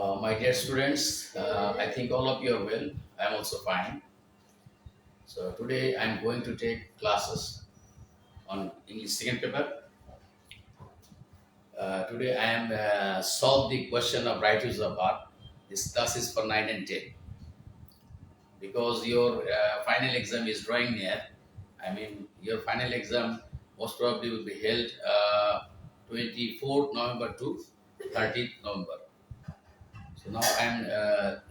My dear students, I think all of you are well. I am also fine. So today I am going to take classes on English second paper. Today I am solve the question of right use of verb. This class is for 9 and 10 because your final exam is drawing near. I mean your final exam most probably will be held 24th November to 30th November. So now I am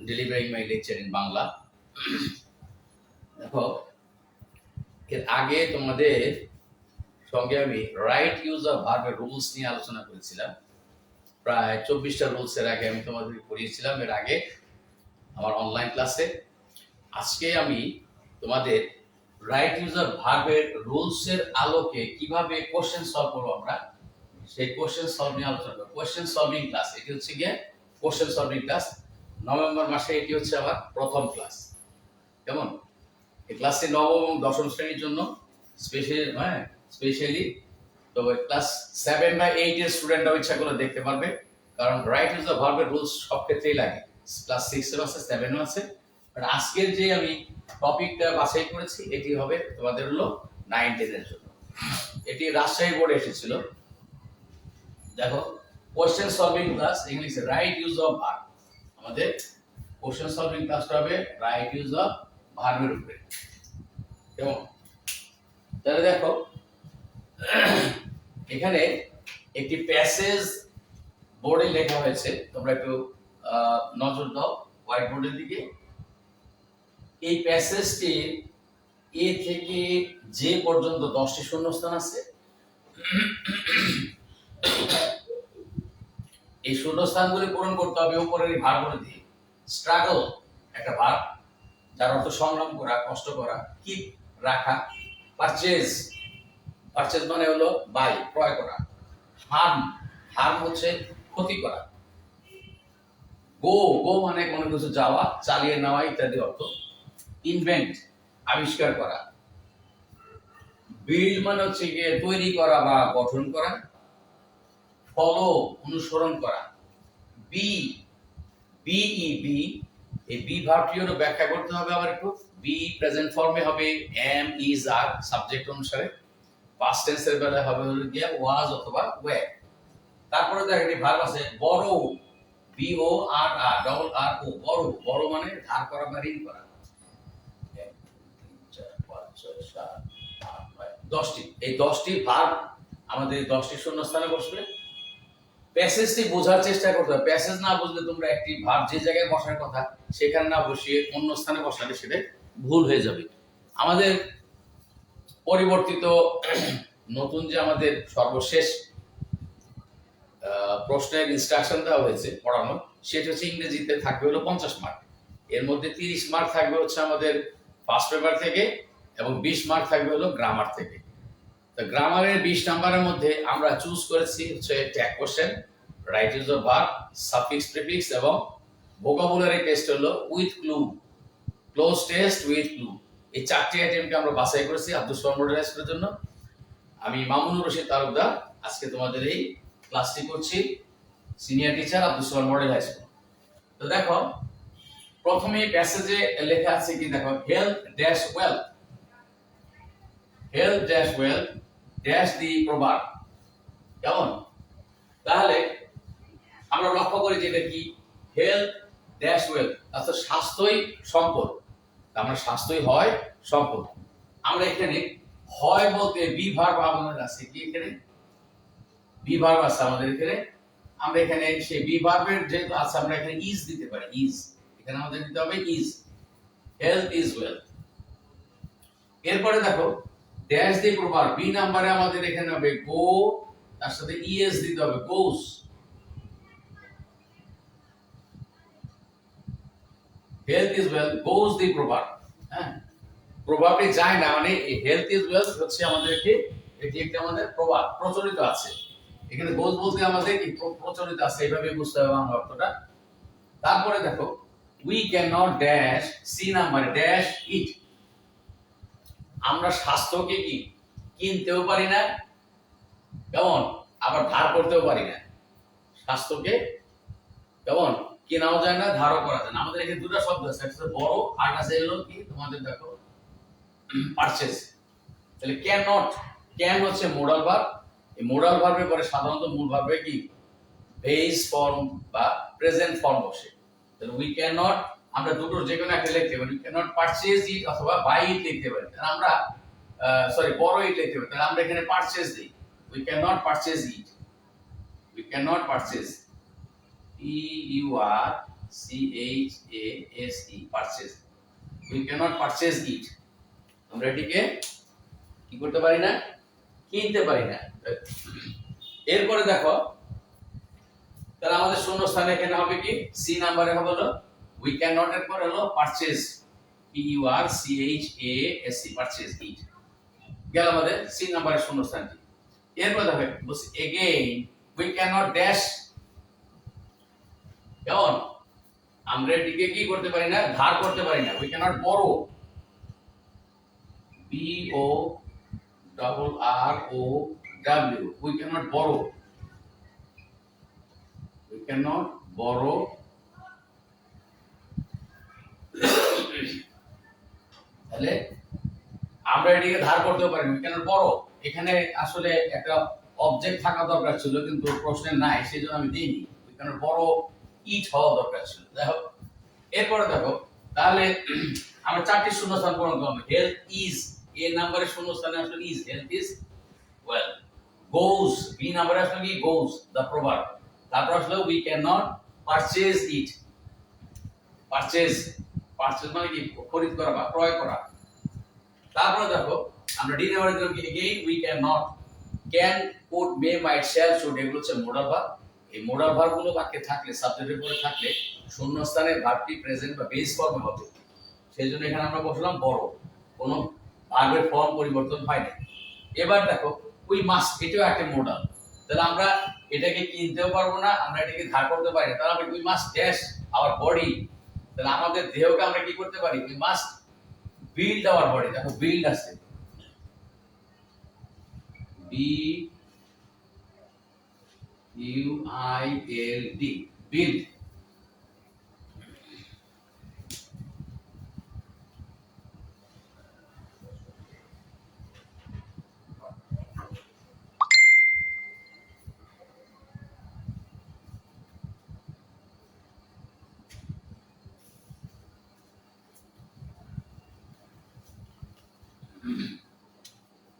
delivering my lecture in Bangla. দেখো এর আগে তোমাদের সঙ্গে আমি right use of ভার্বের rules নিয়ে আলোচনা করেছিলাম। প্রায় 24টা রুলস এর আগে আমি তোমাদের পড়িয়েছিলাম এর আগে আমার অনলাইন ক্লাসে। আজকে আমি তোমাদের রাইট ইউজ অফ ভার্বের রুলস এর আলোকে কিভাবে কোশ্চেন সলভ করব আমরা সেই কোশ্চেন সলভ নিয়ে আলোচনা করব। কোশ্চেন সলভিং ক্লাস, এটি হচ্ছে গিয়ে কোশ্চেন সলভিং ক্লাস। নভেম্বর মাসে এটি হচ্ছে আমার প্রথম ক্লাস। কেমন? এই ক্লাসে নবম এবং দশম শ্রেণীর জন্য স্পেশালি তবে ক্লাস 7 বা 8 এর স্টুডেন্টরাও ইচ্ছা করে দেখতে পারবে, কারণ রাইট ইউজ অফ ভার্বের রুলস সব ক্ষেত্রেই লাগে। ক্লাস 6 এর আছে, 7 এর আছে। বাট আজকের যে আমি টপিকটা বাছাই করেছি এটি হবে তোমাদের হলো 9 10 এর জন্য। এটি রাজশাহী বোর্ডে এসেছিল। দেখো, কোশ্চেন সলভিং ক্লাস ইংলিশে রাইট ইউজ অফ ভার্ব। আমাদের কোশ্চেন সলভিং ক্লাসটা হবে রাইট ইউজ অফ ভার্বের উপরে। কেমন? তাহলে দেখো এখানে একটি প্যাসেজ বোর্ডে লেখা হয়েছে, তোমরা একটু নজর দাও হোয়াইট বোর্ডের দিকে। এই প্যাসেজটি এ থেকে যে পর্যন্ত 10টি শূন্যস্থান আছে। এই শূন্যস্থানগুলি পূরণ করতে হবে উপরের ভার্বগুলো দিয়ে। স্ট্রাগল একটা ভার্ব যার অর্থ সংগ্রাম করা, কষ্ট করা। কিপ রাখা। পারচেজ মানে হলো বাই, ক্রয় করা। হার্ম হচ্ছে ক্ষতি করা। গো মানে কোনো কিছু যাওয়া, চালিয়ে নেওয়া ইত্যাদি অর্থ। ইনভেন্ট আবিষ্কার করা। বিল্ড মানে হচ্ছে গিয়ে তৈরি করা বা গঠন করা। ফলো অনুসরণ করা। বি এই বি ভার্বটিরও ব্যাখ্যা করতে হবে আবার একটু। বি প্রেজেন্ট ফর্মে হবে এম, ইজ, আর সাবজেক্ট অনুসারে। পাস্ট টেন্সের বেলায় হবে হলো গিয়া ওয়াজ অথবা ওয়্যার। তারপরে দেখো একটি ভার্ব আছে বড়, বি ও আর আর ডবল আর ও, বড় মানে ধার করা বা ঋণ করা। 10টি, এই 10টি ভার্ব আমাদের 10টি শূন্যস্থানে বসবে। প্যাসেজটি বোঝার চেষ্টা করতে হবে। প্যাসেজ না বুঝলে তোমরা একটি ভার্ব যে জায়গায় বসার কথা সেখানে না বসিয়ে অন্য স্থানে বসালে সেটা ভুল হয়ে যাবে। আমাদের পরিবর্তিত নতুন যে আমাদের সর্বশেষ প্রশ্নের ইনস্ট্রাকশন দেওয়া হয়েছে পড়ানো, সেটা হচ্ছে ইংরেজিতে থাকবে হলো 50 মার্ক। এর মধ্যে 30 মার্ক থাকবে হচ্ছে আমাদের ফার্স্ট পেপার থেকে এবং 20 মার্ক থাকবে হলো গ্রামার থেকে। তো গ্রামারের 20 নাম্বারের মধ্যে আমরা চুজ করেছি হচ্ছে tag question, right use of verb, suffix prefix এবং ভোকাবুলারি টেস্ট হলো with clue, cloze test with clue. এই 4টি আইটেমকে আমরা বাছাই করেছি আব্দুল সালাম মডেল হাই স্কুলের জন্য। আমি মামুনুর রশিদ তালুকদার আজকে তোমাদের এই ক্লাসটি করছি, senior teacher Abdul Salam model high school. তো দেখো প্রথমে প্যাসেজে লেখা আছে কি, দেখো health dash wealth, health dash wealth dash the প্রভাব। কেমন? তাহলে আমরা লক্ষ্য করি যে এটা কি হেলথ ড্যাশ ওয়েলথ, অর্থাৎ স্বাস্থ্যই সম্পদ। আমরা স্বাস্থ্যই হয় সম্পদ। আমরা এখানে হয় বলতে বি ভার্ব আমাদের আছে কি, এখানে বি ভার্ব আছে আমাদের এখানে। আমরা এখানে সেই বি ভার্বের যেহেতু আছে আমরা এখানে ইজ দিতে পারি। ইজ এখানে আমাদের দিতে হবে ইজ, হেলথ ইজ ওয়েলথ। এরপরে দেখো ড্যাশ দি প্রভাব, বি নাম্বারে আমাদের এখানে হবে গো, তার সাথে ইএস দিতে হবে, গোস। হেলথ ইজ ওয়েলথ গোস দি প্রভাব। হ্যাঁ, প্রভাবটি যায় না, মানে হেলথ ইজ ওয়েলথ হচ্ছে আমাদেরকে এটি একটা আমাদের প্রভাব প্রচলিত আছে। এখানে গোস বলতে আমাদের কি প্রচলিত আছে, এইভাবে বুঝতে হবে আমার অর্থটা। তারপরে দেখো we can not dash, C number dash it. আমরা স্বাস্থ্যকে কি কিনতেও পারি না, কেমন, আবার ধার করতেও পারি না। স্বাস্থ্যকে কেমন কেনাও যায় না, ধারও করা যায় না। আমাদের এখানে দুটো শব্দ আছে, একটা বড় আর আছে হলো কি তোমাদের দেখো পারচেজ। তাহলে ক্যান নট, ক্যান হচ্ছে মোডাল ভার্ব, এই মোডাল ভার্বের পরে সাধারণত মূল ভার্বে কি বেস ফর্ম বা প্রেজেন্ট ফর্ম বসে। তাহলে উই ক্যান নট, আমরা দুটোর যে কোনো একটা লিখতে পারি, উই ক্যান নট পারচেজ ইট অথবা বাই ইট লিখতে পারি। তাহলে আমরা সরি বড় ইট লিখতে পারি, তাহলে আমরা এখানে পারচেজ দিই, we can not purchase it, we can not purchase, P U R C H A S E purchase, we can not purchase it, আমরা এটিকে কি করতে পারি না, কিনতে পারি না। এরপরে দেখো তাহলে আমাদের শূন্য স্থানে এখানে হবে কি সি নাম্বারে হবে হলো উই ক্যান নট এর পরে হলো purchase, P U R C H A S E purchase it, গেল আমাদের সি নাম্বারের শূন্য স্থানটি। এরপর দেখো বলছি again we can not dash, কেমন আমরা এটিকে কি করতে পারি না, ধার করতে পারি না, we can not borrow, B O double R O W, we can not borrow, we cannot borrow, তাহলে আমরা এটিকে ধার করতে পারি we cannot borrow। এখানে আসলে একটা অবজেক্ট থাকা দরকার ছিল কিন্তু প্রশ্নে নাই, সেজন্য আমি দিইনি, we cannot borrow ইট হওয়া দরকার ছিল। দেখো এরপরে দেখো তাহলে আমরা চারটি শূন্যস্থান পূরণ করব। হেলথ ইজ, এ নাম্বারের শূন্যস্থানে আসলে is, health is wealth. Goes, B নাম্বারে আসলে কি গোজ দ্য প্রভার্ব, তারপর আসলে we can not purchase it, purchase, purchase মানে কি খরিদ করা বা ক্রয় করা। তারপরে দেখো আমরা ডি নাম্বারে দিলাম কি again we can not, can, could, may, might, shall, should, এগুলো হচ্ছে মোডাল ভার্ব। এই মোডাল ভার্ব গুলো বাক্যে থাকলে, সাবজেক্টের পরে থাকলে শূন্যস্থানে ভার্বটি প্রেজেন্ট বা বেস ফর্মে হবে, সেজন্য এখানে আমরা বসলাম বড়, কোনো ভার্বের ফর্ম পরিবর্তন হয় না। এবার দেখো উই মাস্ট, এটাও একটা মোডাল, তাহলে আমরা এটাকে কিনতেও পারবো না, আমরা এটাকে ধার করতে পারি না, তাহলে আমরা we must dash our body, তাহলে আমাদের দেহকে আমরা কি করতে পারি, we must build our body. দেখো বিল্ড আছে, B U I L D, build.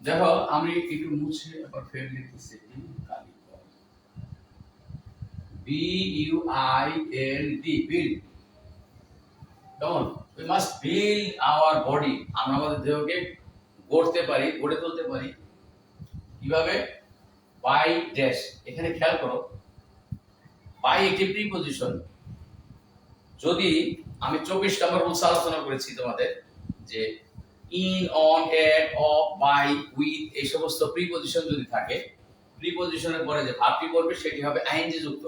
দেখো আমি একটু মুছে আবার ফের লিখতেছি, B U I L D, build. কেমন we must build our body, আমরা আমাদের দেহকে গড়তে পারি, গড়ে তুলতে পারি কিভাবে, বাই ড্যাশ। এখানে খেয়াল করো বাই একটি প্রিপজিশন, যদি আমি 24 নম্বর রুলস আলোচনা করেছি তোমাদের যে in, on, at, of, by, with এই সমস্ত প্রিপজিশন যদি থাকে, প্রিপজিশনের পরে যে ভার্বটি করবে সেটি হবে আইএনজি যুক্ত।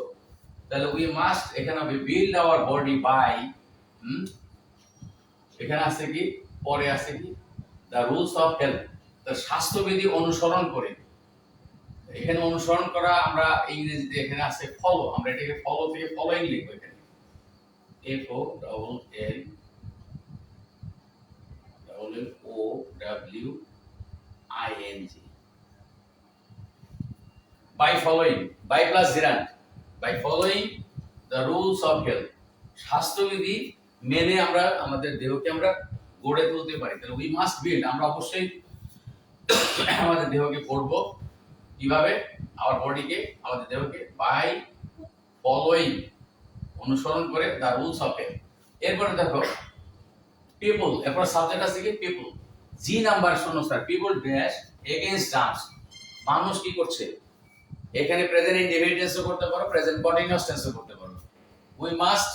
তাহলে উই মাস্ট, এখানে হবে বিল্ড আওয়ার বডি বাই, এখানে আছে কি পরে আছে কি দ্য রুলস অফ হেলথ, তার স্বাস্থ্যবিধি অনুসরণ করে। এখানে অনুসরণ করা আমরা ইংরেজিতে এখানে আছে ফলো, আমরা এটাকে ফলো থেকে ফলোইং লিখবো, এখানে F O double L O W I N G, by following, by plus gerund, by following the rules of health, স্বাস্থ্যবিধি মেনে আমরা আমাদের দেহকে আমরা গড়ে তুলতে পারি। তাহলে উই মাস্ট বিল্ড, আমরা অবশ্যই আমাদের দেহকে গড়ব কিভাবে, আওয়ার বডিকে, আমাদের দেহকে বাই ফলোইং, অনুসরণ করে দ্য রুলস অফ হেলথ। এরপরে দেখো পিপল, এরপর সাবজেক্ট আছে কি পিপল, জি নাম্বার শূন্যস্থান, পিপল ড্যাশ এগেইনস্ট টার্মস, মানুষ কি করছে, এখানে প্রেজেন্ট ইনডেফিনিট টেন্সও করতে পারো, প্রেজেন্ট কন্টিনিউয়াস টেন্সও করতে পারো। We must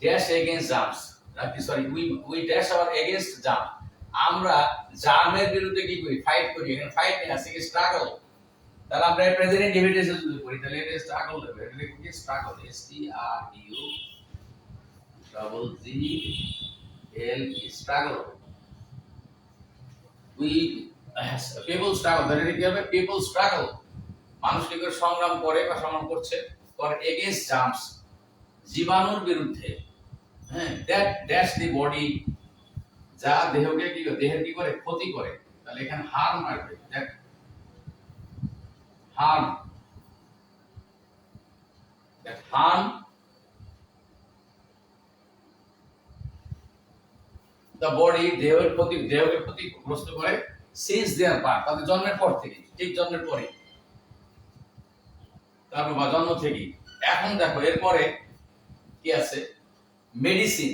dash against germs, নাকি sorry we dash our against germ, আমরা জার্মের বিরুদ্ধে কি করি, ফাইট করি। এখানে ফাইট নেই, আছে কি স্ট্রাগল, তাহলে আমরা প্রেজেন্ট ইনডেফিনিট টেন্স যদি করি তাহলে এটা স্ট্রাগল হবে, এটা লিখব কি struggle, S T are U double G L E, struggle. We people struggle, তাহলে কি হবে পিপল স্ট্রাগল, মানুষ কি করে সংগ্রাম করে বা সংগ্রাম করছে, ফর এগেইনস্ট জার্মস, জীবাণুর বিরুদ্ধে, হ্যাঁ, দ্যাট ড্যাশ দি বডি, যা দেহকে কি দেহের কি করে ক্ষতি করে, তাহলে এখানে হার্ম আসবে, that harm, that harm the body, দেহকে ক্ষতিগ্রস্ত করে, সিন্স দেয়ার বার্থ, তাদের জন্মের পর থেকে, ঠিক জন্মের পরে, তারপর বা জন্ম থেকেই। এখন দেখো এরপরে কি আছে, মেডিসিন,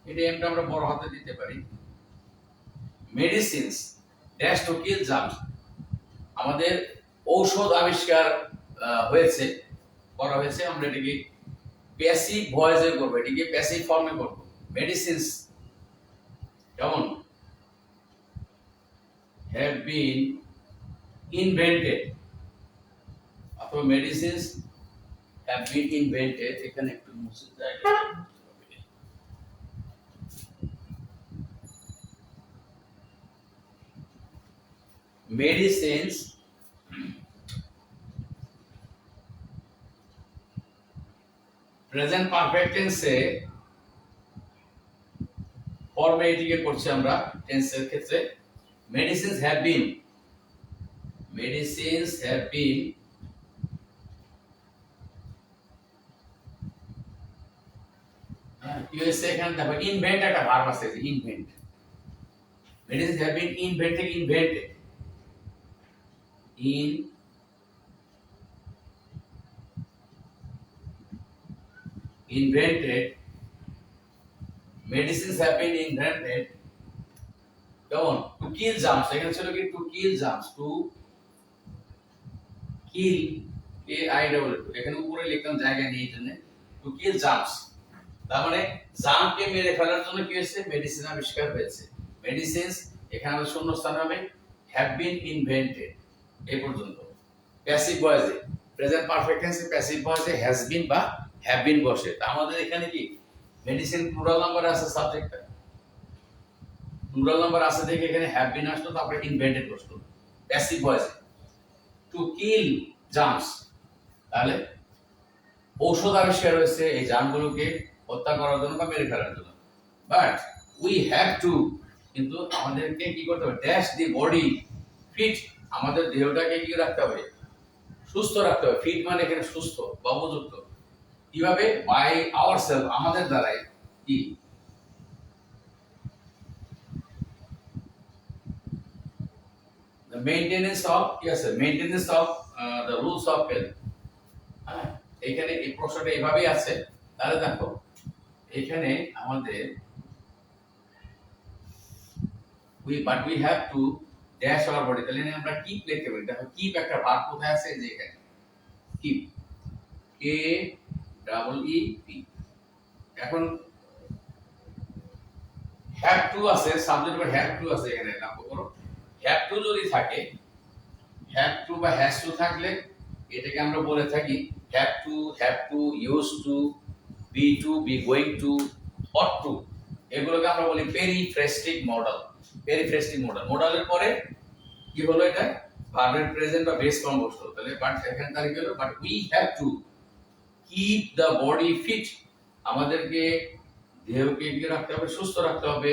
এটা এমটা আমরা বড় হাতে দিতে পারি, medicines dash two kill germs, আমাদের ঔষধ আবিষ্কার হয়েছে, করা হয়েছে, আমরা এটাকে প্যাসিভ ভয়েসে করবো, এটাকে প্যাসিভ ফর্মে করবো, মেডিসিনস কেমন, হ্যাভ বিন ইনভেন্টেড, অথবা মেডিসিনস হ্যাভ বিন ইনভেন্টেড, এখানে একটু মুছে জায়গা, মেডিসিনস প্রেজেন্ট পারফেক্ট টেন্সে ফর্মে এটিকে করছি আমরা, টেন্সের ক্ষেত্রে medicines have been, medicines have been কি হয়েছে এখানে দেখো, ইনভেন্ট একটা ভার্ব আছে, invent, medicines have been invent থেকে invented, invented, medicines have been invented, কেমন, টু কিল জার্মস, এখানে ছিল কি to kill germs, to kill, K I double, এখানে উপরে লিখলাম জায়গা নেই জন্য, টু কিল জার্মস, তার মানে জার্মকে মেরে ফেলার জন্য কি হয়েছে, মেডিসিন আবিষ্কার হয়েছে, মেডিসিনস এখানে আমাদের শূন্যস্থান হবে হ্যাভ বিন ইনভেন্টেড, এই পর্যন্ত। প্যাসিভ ভয়েসে, প্রেজেন্ট পারফেক্ট টেন্সে প্যাসিভ ভয়েসে হ্যাজ বিন বা হ্যাভ বিন বসে, তা আমাদের এখানে কি মেডিসিন প্লুরাল নাম্বার আছে, সাবজেক্টটা প্লুরাল নাম্বার আছে দেখে এখানে হ্যাভ বিন আসলো, তারপরে ইনভেন্টেড বসলো প্যাসিভ ভয়েসে, টু কিল জার্মস, তাহলে ঔষধ আবিষ্কার হয়েছে এই জার্মগুলোকে হত্যা করার জন্য বা মেরে ফেলার জন্য, বাট উই হ্যাভ টু, কিন্তু আমাদেরকে কি করতে হবে, ড্যাশ দি বডি ফিট, আমাদের দেহটাকে কি রাখতে হবে, সুস্থ রাখতে হবে, ফিট মানে এখানে সুস্থ বা উপযুক্ত, কিভাবে, বাই আওয়ারসেলফ, আমাদের দ্বারাই, কি the maintenance of, yes sir, maintenance of the rules of health, হ্যাঁ, এখানে এই প্রশ্নটা এইভাবেই আছে, তাহলে দেখো এখানে আমাদের we have to dash our body, তাহলে আমরা কিপ লিখতে পারি, দেখো কিপ একটা ভার্ব কোথায় আছে, যে এখানে keep, K double E P, এখন হ্যাভ টু আছে, সাবজেক্ট বা হ্যাভ টু আছে, এখানে লক্ষ্য করো, হ্যাভ টু যদি থাকে, হ্যাভ টু বা হ্যাজ টু থাকলে এটাকে আমরা বলে থাকি have to use to, be going to, ought to, এগুলোকে আমরা বলি পেরিফ্রেস্টিক মডেল, পেরিফ্রেস্টিক মডেল, মডেলের পরে কি হলো, এটা ভার্বের প্রেজেন্ট বা বেস ফর্ম বসলো, তাহলে বাট এখানে তার কি হলো, but we have to keep the body fit, আমাদেরকে দেহকে কি রাখতে হবে, সুস্থ রাখতে হবে,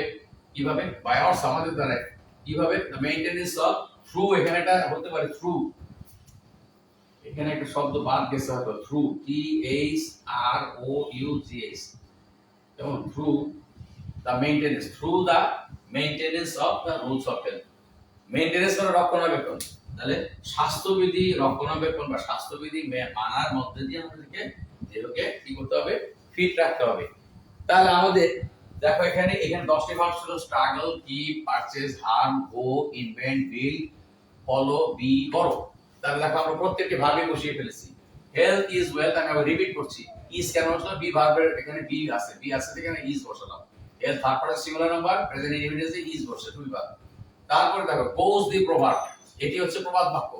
কিভাবে, বাই আওয়ার্স, আমাদের দ্বারা, কিভাবে, দ্য মেইনটেনেন্স অফ, থ্রু, এখানে এটা হতে পারে থ্রু, এখানে একটা শব্দ বাদ গেছে হয়তো, through, T H R O you G H, যেমন through the maintenance, through the maintenance of the rules of health, maintenance মানে রক্ষণাবেক্ষণ, তাহলে স্বাস্থ্যবিধি রক্ষণাবেক্ষণ বা স্বাস্থ্যবিধি মানার মধ্যে দিয়ে আমাদেরকে দেহকে কি করতে হবে, ফিট রাখতে হবে, তাহলে আমাদের দেখো এখানে 10টি ভার্ব ছিল, স্ট্রাগল, কিপ, পারচেজ, হার্ম, গো, ইনভেন্ট, বিল্ড, ফলো, বি, করো, তাহলে দেখো আমরা প্রত্যেকটি ভার্বে বসিয়ে ফেলেছি, হেলথ ইজ ওয়েলথ, আমি আবার রিপিট করছি, ইজ কেন বসলো, বি ভার্বের এখানে বি আছে এখানে ইজ বসালাম, এর third person singular number, present ইনডিফিনিটে ইজ বসে দুইবার, তারপরে দেখো গোজ দি প্রভাব, এটি হচ্ছে প্রবাদ বাক্য,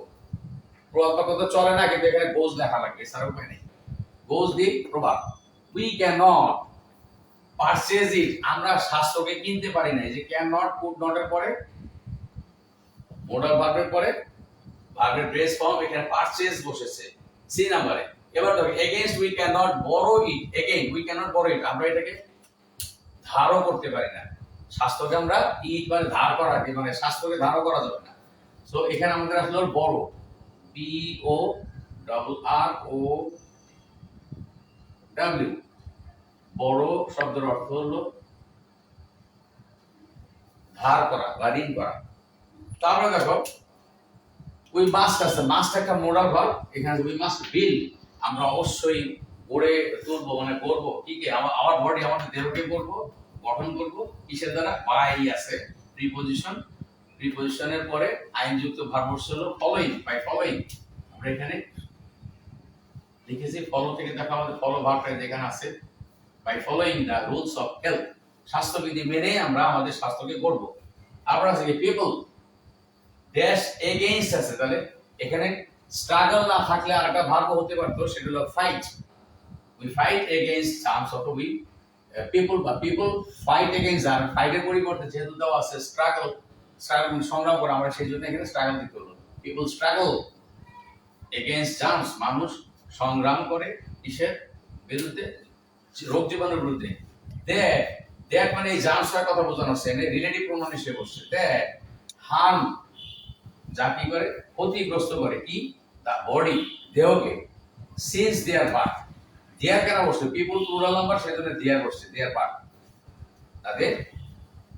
প্রবাদ বাক্য তো চলে না, কিন্তু এখানে গোজ লেখা লাগবে, এছাড়া উপায় নেই, গোজ দি প্রভাব, we can not purchase it, আমরা শাস্ত্রকে কিনতে পারি না, এই যে ক্যান নট, কুড নট এর পরে মোডাল ভার্বের পরে ভার্বের বেস ফর্ম, এখানে পারচেজ বসেছে সি নাম্বারে, এবার দেখো against we can not borrow it, again we can not borrow it, আমরা এটাকে ধারও করতে পারি না। স্বাস্থ্যকে আমরা ইট মানে ধার করা, মানে স্বাস্থ্যকে ধারও করা যাবে না। সো এখানে আমাদের আসলে বড়, B O double R O W, বড় শব্দের অর্থ হলো ধার করা বা ঋণ করা। তারপরে দেখো উই মাস্ট আছে, মাস্ট একটা মোডাল ভার্ব, এখানে উই মাস্ট বিল, আমরা অবশ্যই গড়ে তুলবো মানে করব কি কি আমার বডি, আমাদের দেহকে করব, গঠন করব কিসের দ্বারা, বাই আছে প্রিপজিশন, প্রিপজিশনের পরে আইনযুক্ত ভার্ব হলো ফলোইং, বাই ফলোইং। আমরা এখানে লিখেছি ফলো থেকে দেখো আমাদের ফলো ভার্বটা যেখানে আছে, by following the rules of health, স্বাস্থ্যবিধি মেনে আমরা আমাদের স্বাস্থ্যকে গড়ব। আবার আছে কি পিপল ড্যাশ এগেইনস্ট আছে, তাহলে এখানে স্ট্রাগল না থাকলে আর একটা ভার্ব হতে পারতো, সেটা হলো fight, we fight against chance of we people, বা পিপল ফাইট এগেইনস্ট, আর ফাইটের পরিবর্তে যেহেতু দেওয়া আছে স্ট্রাগল, স্ট্রাগল সংগ্রাম করা, আমরা সেই জন্য এখানে স্ট্রাগল দিতে হলো। পিপল স্ট্রাগল এগেইনস্ট চান্স, মানুষ সংগ্রাম করে কিসের বিরুদ্ধে, রোগ জীবাণুর বিরুদ্ধে। দ্যাট, দ্যাট মানে এই জার্মসটার কথা বোঝানো হচ্ছে, রিলেটিভ প্রোনাউন হিসেবে বসছে। দ্যাট হার্ম, যা কি করে ক্ষতিগ্রস্ত করে কি, দা বডি দেহকে, সিন্স দেয়ার পার্ট, দেয়ার কেন বসছে, পিপল প্লুরাল নাম্বার সেজন্য দেয়ার বসছে, দেয়ার পার্ট তাদের,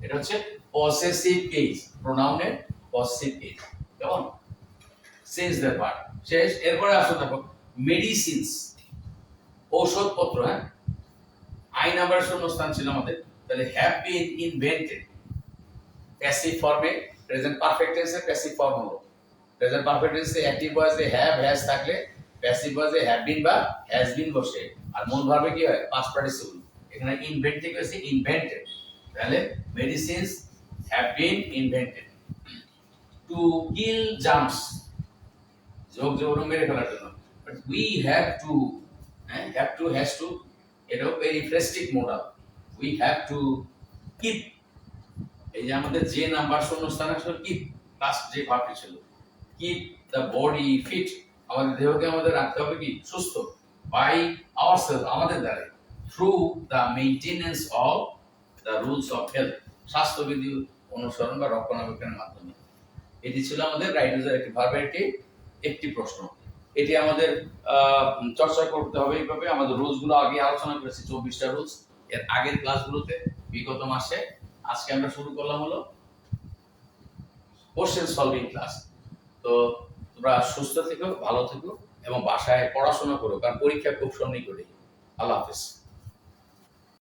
এটা হচ্ছে পসেসিভ কেস, প্রোনাউনের পসেসিভ কেস, কেমন, সিন্স দেয়ার পার্ট শেষ। এরপরে আসো দেখো মেডিসিনস, ঔষধপত্র, হ্যাঁ আই নাম্বার শূন্যস্থান ছিল আমাদের, তাহলে হ্যাভ বিন ইনভেন্টেড, প্যাসিভ ফর্মে, প্রেজেন্ট পারফেক্ট টেন্সে প্যাসিভ ফর্ম হলো, প্রেজেন্ট পারফেক্ট টেন্সে অ্যাক্টিভ ভয়েসে হ্যাভ হ্যাজ থাকলে প্যাসিভ ভয়েসে হ্যাভ বিন বা হ্যাজ বিন বসে, আর মূল ভার্বে কি হয় পাস্ট পার্টিসিপল, এখানে ইনভেন্ট থেকে হচ্ছে ইনভেন্টেড, তাহলে medicines have been invented to kill germs, যোগ জীবাণু মেরে ফেলার জন্য, বাট উই হ্যাভ টু, হ্যাঁ হ্যাভ টু হ্যাজ টু, এটাও periphrastic modal, we have to keep, এই যে আমাদের যে নাম্বার শূন্যস্থান আসলে কিপ প্লাস যে ভার্বটি ছিল, কিপ দ্য বডি ফিট, আমাদের দেহকে আমাদের রাখতে হবে কি সুস্থ, বাই আওয়ারসেলফ আমাদের দ্বারা, through the maintenance of the rules of health, স্বাস্থ্যবিধি অনুসরণ বা রক্ষণাবেক্ষণের মাধ্যমে। এটি ছিল আমাদের রাইটার্সের একটি ভার্বের একটি প্রশ্ন। এটি আমাদের চর্চা করতে হবে এইভাবে, আমাদের রুলস গুলো আগে আলোচনা করেছি 24টা রুলস এর আগের ক্লাসগুলোতে বিগত মাসে। আজকে আমরা শুরু করলাম হলো কোশ্চেন সলভিং ক্লাস। তো তোমরা সুস্থ থেকো, ভালো থেকো এবং বাসায় পড়াশোনা করো, কারণ পরীক্ষা খুব সন্নিকটে। আল্লাহ হাফেজ।